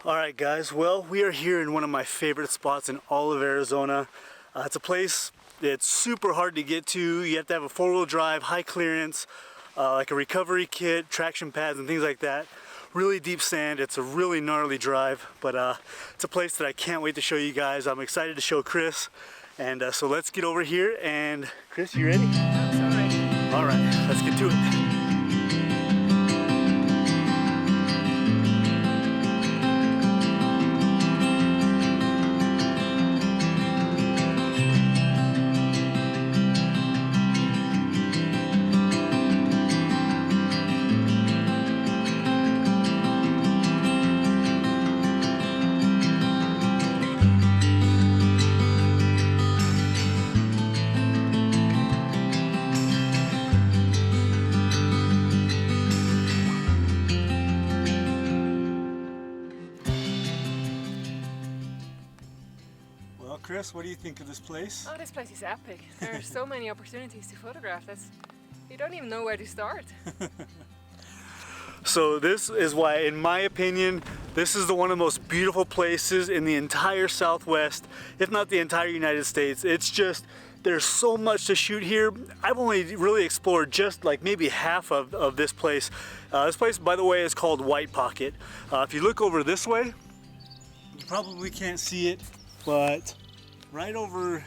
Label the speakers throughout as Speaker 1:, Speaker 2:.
Speaker 1: Alright guys, well, we are here in one of my favorite spots in all of Arizona. It's a place that's super hard to get to. You have to have a four-wheel drive, high clearance, like a recovery kit, traction pads and things like that. Really deep sand. It's a really gnarly drive, but it's a place that I can't wait to show you guys. I'm excited to show Chris, and so let's get over here. And Chris, you ready?
Speaker 2: I'm ready.
Speaker 1: Alright, let's get to it. Chris, what do you think of this place?
Speaker 2: Oh, this place is epic. There are so many opportunities to photograph. You don't even know where to start.
Speaker 1: So this is why, in my opinion, this is one of the most beautiful places in the entire Southwest, if not the entire United States. It's just, there's so much to shoot here. I've only really explored just like maybe half of this place. This place, by the way, is called White Pocket. If you look over this way, you probably can't see it, but right over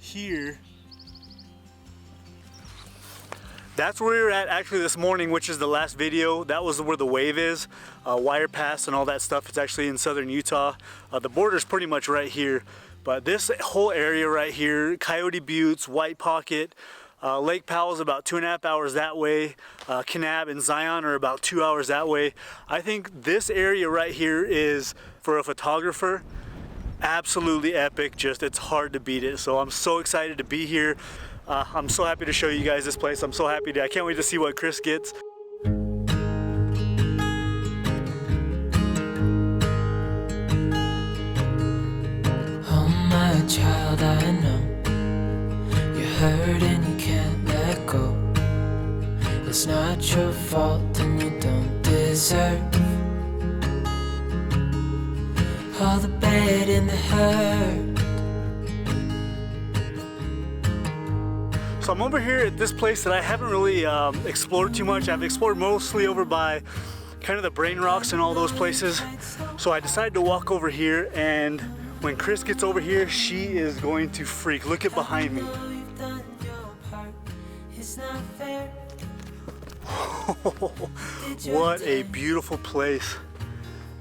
Speaker 1: here, that's where we were at actually this morning, which is the last video. That was where the wave is, Wire Pass and all that stuff. It's actually in southern Utah. The border's pretty much right here, but this whole area right here, Coyote Buttes, White Pocket, Lake Powell's about 2.5 hours that way. Kanab and Zion are about 2 hours that way. I think this area right here is, for a photographer, absolutely epic. Just, it's hard to beat it. So I'm so excited to be here. I'm so happy to show you guys this place. I'm so happy I can't wait to see what Chris gets.
Speaker 3: Oh my child, I know you're hurt and you can't let go. It's not your fault and you don't deserve all the bad and the hurt.
Speaker 1: So I'm over here at this place that I haven't really explored too much. I've explored mostly over by kind of the Brain Rocks and all those places. So I decided to walk over here, and when Chris gets over here, she is going to freak. Look at behind me. What a beautiful place.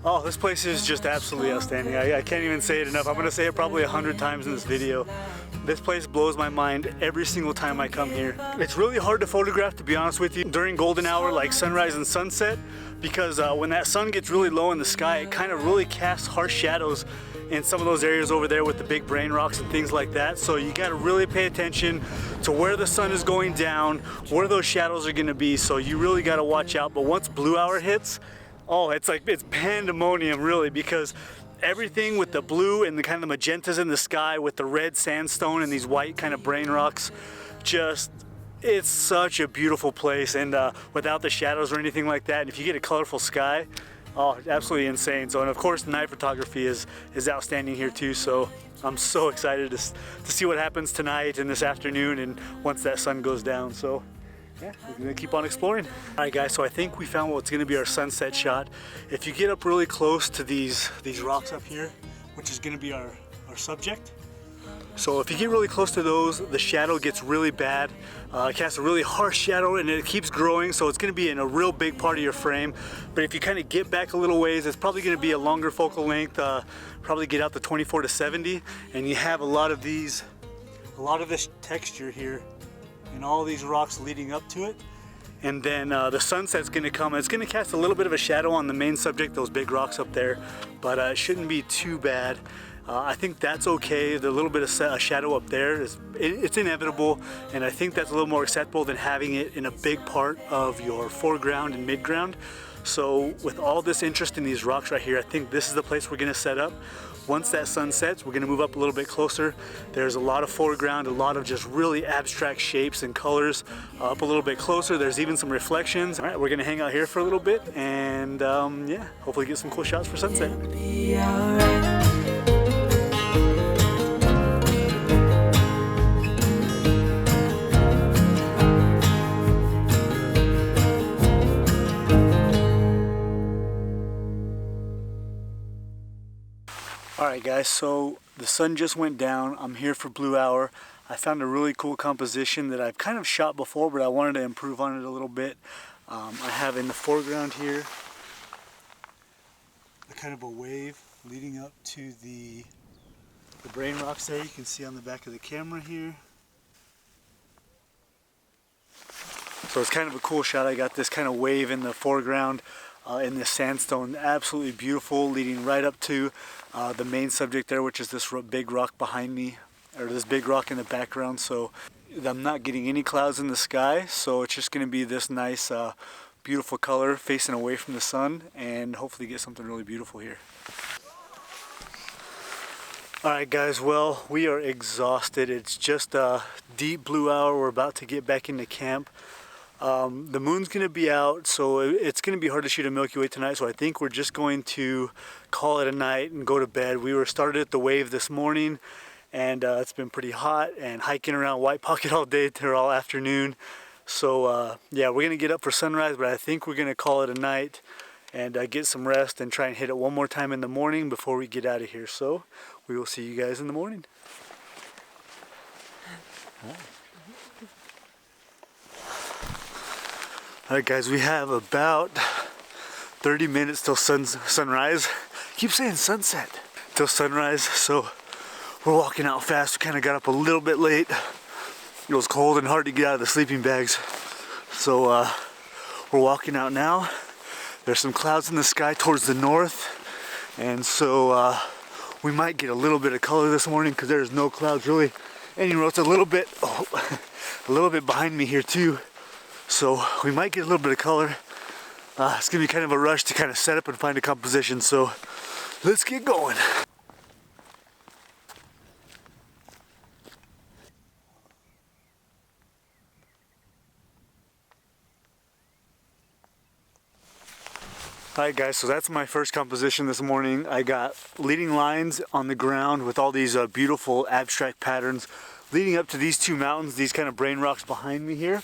Speaker 1: Oh, this place is just absolutely outstanding. I can't even say it enough. I'm gonna say it probably 100 times in this video. This place blows my mind every single time I come here. It's really hard to photograph, to be honest with you, during golden hour like sunrise and sunset, because when that sun gets really low in the sky, it kind of really casts harsh shadows in some of those areas over there with the big Brain Rocks and things like that. So you gotta really pay attention to where the sun is going down, where those shadows are gonna be. So you really gotta watch out. But once blue hour hits, oh, it's pandemonium really, because everything with the blue and the kind of magentas in the sky with the red sandstone and these white kind of Brain Rocks, just, it's such a beautiful place. And without the shadows or anything like that, and if you get a colorful sky, oh, absolutely insane. So, and of course, night photography is outstanding here too. So I'm so excited to see what happens tonight and this afternoon and once that sun goes down. So yeah, we're gonna keep on exploring. All right guys, so I think we found what's gonna be our sunset shot. If you get up really close to these rocks up here, which is gonna be our subject. So if you get really close to those, the shadow gets really bad. It casts a really harsh shadow and it keeps growing, so it's gonna be in a real big part of your frame. But if you kind of get back a little ways, it's probably gonna be a longer focal length, probably get out to 24 to 70, and you have a lot of this texture here and all these rocks leading up to it. And then the sunset's gonna come. It's gonna cast a little bit of a shadow on the main subject, those big rocks up there, but it shouldn't be too bad. I think that's okay. The little bit of shadow up there, it's inevitable, and I think that's a little more acceptable than having it in a big part of your foreground and midground. So with all this interest in these rocks right here, I think this is the place we're gonna set up. Once that sun sets, we're gonna move up a little bit closer. There's a lot of foreground, a lot of just really abstract shapes and colors. Up a little bit closer, there's even some reflections. All right, we're gonna hang out here for a little bit and yeah, hopefully get some cool shots for sunset.
Speaker 3: Be alright.
Speaker 1: Alright guys, so the sun just went down. I'm here for Blue Hour. I found a really cool composition that I've kind of shot before, but I wanted to improve on it a little bit. I have in the foreground here a kind of a wave leading up to the brain rocks there. You can see on the back of the camera here. So it's kind of a cool shot. I got this kind of wave in the foreground in this sandstone, absolutely beautiful, leading right up to the main subject there, which is this big rock behind me, or this big rock in the background. So I'm not getting any clouds in the sky, so it's just going to be this nice beautiful color facing away from the sun, and hopefully get something really beautiful here. Alright guys, well, we are exhausted. It's just a deep blue hour. We're about to get back into camp. The moon's going to be out, so it's going to be hard to shoot a Milky Way tonight, so I think we're just going to call it a night and go to bed. We were started at the wave this morning, and it's been pretty hot, and hiking around White Pocket all day till all afternoon. So yeah, we're going to get up for sunrise, but I think we're going to call it a night and get some rest and try and hit it one more time in the morning before we get out of here. So we will see you guys in the morning. Alright guys, we have about 30 minutes till sunrise. I keep saying sunset. Till sunrise, so we're walking out fast. We kind of got up a little bit late. It was cold and hard to get out of the sleeping bags. So we're walking out now. There's some clouds in the sky towards the north. And so we might get a little bit of color this morning because there's no clouds really anywhere. It's a little bit behind me here too. So we might get a little bit of color. It's gonna be kind of a rush to kind of set up and find a composition, so let's get going. Alright guys, so that's my first composition this morning. I got leading lines on the ground with all these beautiful abstract patterns leading up to these two mountains, these kind of brain rocks behind me here.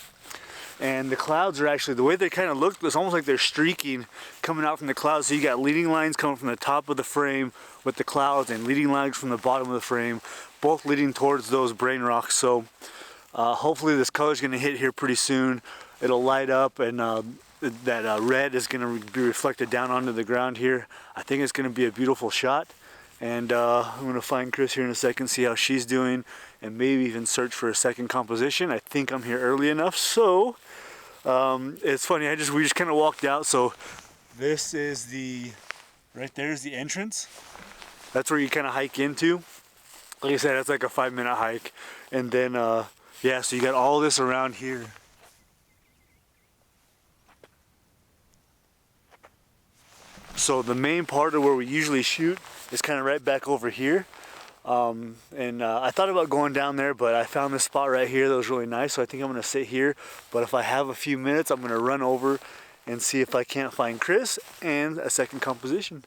Speaker 1: And the clouds are actually, the way they kind of look, it's almost like they're streaking coming out from the clouds. So you got leading lines coming from the top of the frame with the clouds and leading lines from the bottom of the frame, both leading towards those brain rocks. So hopefully this color is going to hit here pretty soon. It'll light up, and that red is going to be reflected down onto the ground here. I think it's going to be a beautiful shot. And I'm going to find Chris here in a second, see how she's doing, and maybe even search for a second composition. I think I'm here early enough, so it's funny, we just kind of walked out. So this is right there's the entrance. That's where you kind of hike into. Like I said, it's like a 5-minute hike. And then, yeah, so you got all this around here. So the main part of where we usually shoot is kind of right back over here. I thought about going down there, but I found this spot right here that was really nice, so I think I'm going to sit here. But if I have a few minutes, I'm going to run over and see if I can't find Chris and a second composition.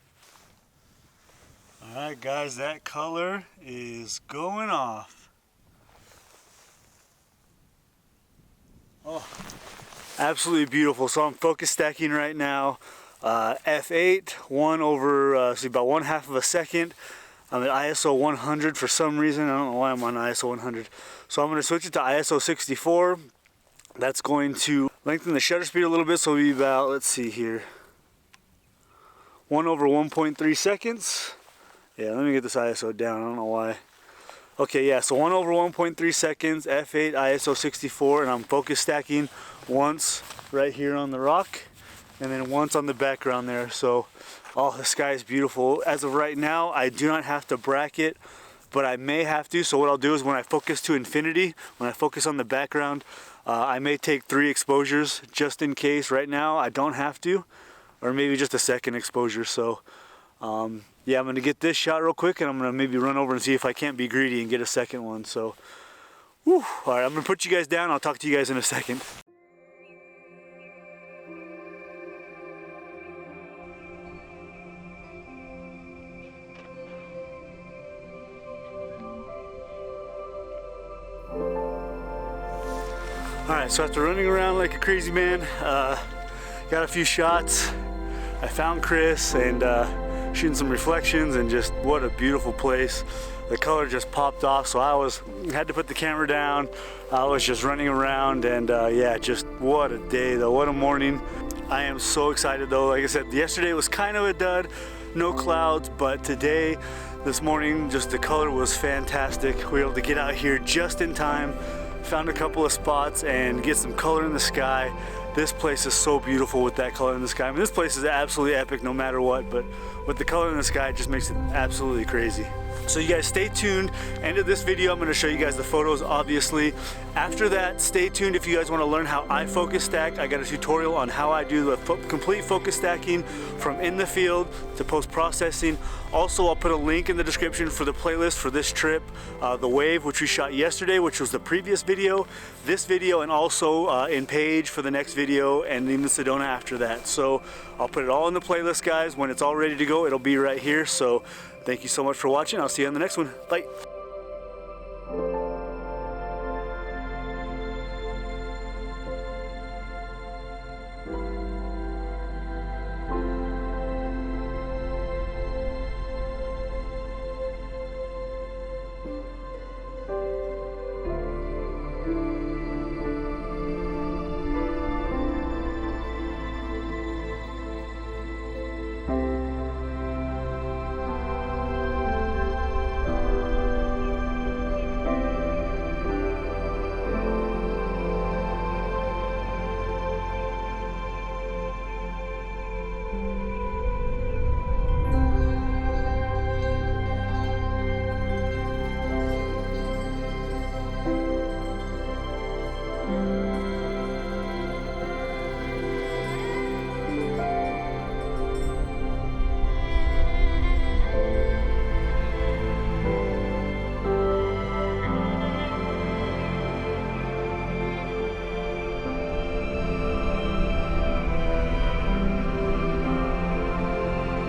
Speaker 1: Alright guys, that color is going off. Oh, absolutely beautiful. So I'm focus stacking right now. F8, about 1/2 of a second. I'm at ISO 100 for some reason. I don't know why I'm on ISO 100. So I'm going to switch it to ISO 64. That's going to lengthen the shutter speed a little bit, so it'll be about, let's see here, 1/1.3 seconds. Yeah, let me get this ISO down. I don't know why. Okay, yeah, so 1/1.3 seconds, F8, ISO 64, and I'm focus stacking once right here on the rock, and then once on the background there. So, oh, the sky is beautiful. As of right now, I do not have to bracket, but I may have to. So what I'll do is when I focus to infinity, when I focus on the background, I may take 3 exposures just in case. Right now, I don't have to. or maybe just a second exposure. So yeah, I'm gonna get this shot real quick, and I'm gonna maybe run over and see if I can't be greedy and get a second one. So whew. All right, I'm gonna put you guys down. I'll talk to you guys in a second. Alright, so after running around like a crazy man, got a few shots. I found Chris and shooting some reflections, and just what a beautiful place. The color just popped off, so I had to put the camera down. I was just running around, and yeah, just what a day though, what a morning. I am so excited though. Like I said, yesterday was kind of a dud, no clouds, but today, this morning, just the color was fantastic. We were able to get out here just in time. Found a couple of spots and get some color in the sky. This place is so beautiful with that color in the sky. I mean, this place is absolutely epic no matter what, but with the color in the sky, it just makes it absolutely crazy. So you guys stay tuned. End of this video, I'm gonna show you guys the photos, obviously. After that, stay tuned if you guys wanna learn how I focus stack. I got a tutorial on how I do the complete focus stacking from in the field to post-processing. Also, I'll put a link in the description for the playlist for this trip, the wave, which we shot yesterday, which was the previous video, this video, and also in Page for the next video, and even Sedona after that. So I'll put it all in the playlist, guys. When it's all ready to go, it'll be right here. So thank you so much for watching. I'll see you on the next one. Bye.